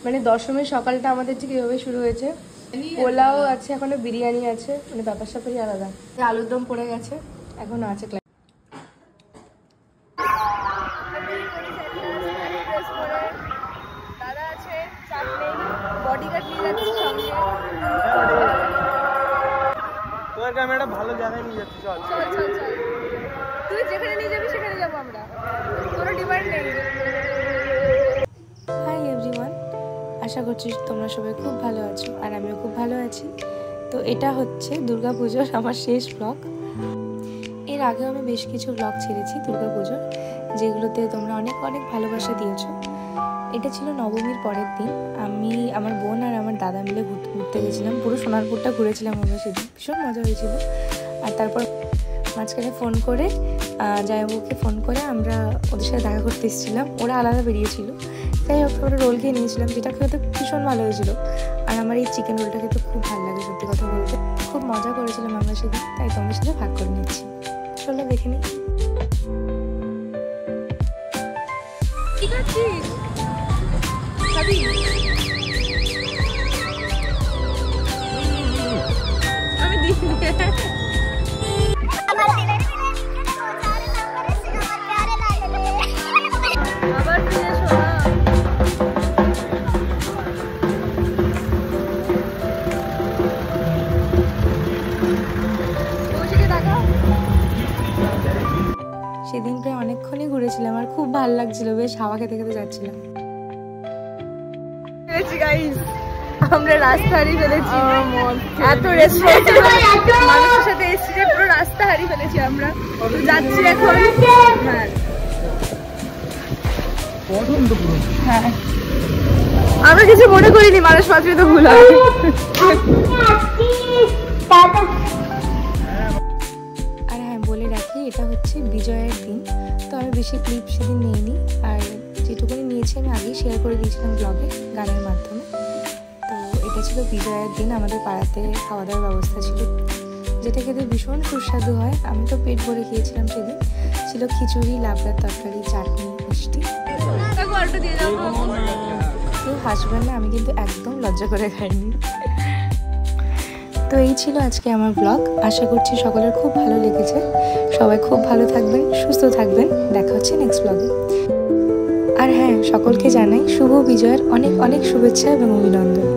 মানে দশমীর সকালটা আমাদের ঠিক এভাবে শুরু হয়েছে। পোলাও আছে, এখনো বিরিয়ানি আছে, মানে ব্যাপার স্যাপারই আলাদা। আলুর দম পড়ে গেছে, এখনো আছে। দাদা আছে, বডিগার্ড নিয়ে যাচ্ছে সঙ্গে। তোর ক্যামেরাটা ভালো জায়গায় নিয়ে যাচ্ছি, চল চল চল চল, তুই যেখানে নিয়ে যাবি সেখানে যাবো আমরা, কোনো ডিমান্ড নেই। হাই এভরিওয়ান, আশা করছি তোমরা সবাই খুব ভালো আছো আর আমিও খুব ভালো আছি। তো এটা হচ্ছে দুর্গাপুজোর আমার শেষ ব্লগ। এর আগেও আমি বেশ কিছু ব্লগ ছেড়েছি দুর্গাপুজোর, যেগুলোতে তোমরা অনেক অনেক ভালোবাসা দিয়েছো। এটা ছিল নবমীর পরের দিন। আমি, আমার বোন আর আমার দাদা মিলে ঘুরতে গেছিলাম, পুরো সোনারপুরটা ঘুরেছিলাম আমরা সেদিন, ভীষণ মজা হয়েছিল। আর তারপর মাঝখানে ফোন করে, জামাইবাবুকে ফোন করে আমরা ওদের সাথে দেখা করতে এসেছিলাম, ওরা আলাদা বেরিয়েছিল। তাই হোক, আমরা রোল খেয়ে নিয়েছিলাম, যেটা খেতে ভীষণ ভালো হয়েছিল। আর আমার এই চিকেন রোলটা খেতে খুব ভালো লাগে, সত্যি কথা বলতে খুব মজা করেছিলাম আমরা সেদিন, তাই তোমাদের সাথে ভাগ করে নিচ্ছি। চলো দেখে নিই। ঠিক আছে, আমি দিচ্ছি। আবার ফিরে শোনা। সেদিন প্রায় অনেকক্ষণই ঘুরেছিলাম আর খুব ভালো লাগছিল, বেশ হাওয়া খেতে খেতে যাচ্ছিলাম। আমরা রাস্তা হারিয়ে ফেলেছি, এত রেস্টুরেন্ট মানুষের সাথে এসে পুরো রাস্তা হারিয়ে ফেলেছি আমরা। যাচ্ছি এখন। হ্যাঁ, আমরা কিছু মনে করিনি, মানুষ মাত্রই তো ভুল হয়। আর হ্যাঁ, বলে রাখি এটা হচ্ছে বিজয়ের দিন, তো আমি বেশি ক্লিপ সেদিন নিইনি, আর যেটুকুনি নিয়েছি আমি আগেই শেয়ার করে দিয়েছিলাম ব্লগে গানের মাধ্যমে। তো এটা ছিল বিজয়ের দিন, আমাদের পাড়াতে খাওয়া দাওয়ার ব্যবস্থা ছিল, যেটা খেতে ভীষণ সুস্বাদু হয়। আমি তো পেট ভরে খেয়েছিলাম সেদিন। ছিল খিচুড়ি, লাবড়ার তরকারি, চাটনি, মিষ্টি। কেউ হাসবেন না, আমি কিন্তু একদম লজ্জা করে খাইনি। তো এই ছিল আজকে আমার ব্লগ, আশা করছি সকলের খুব ভালো লেগেছে। সবাই খুব ভালো থাকবেন, সুস্থ থাকবেন, দেখা হচ্ছে নেক্সট ব্লগে। আর হ্যাঁ, সকলকে জানাই শুভ বিজয়ের অনেক অনেক শুভেচ্ছা এবং অভিনন্দন।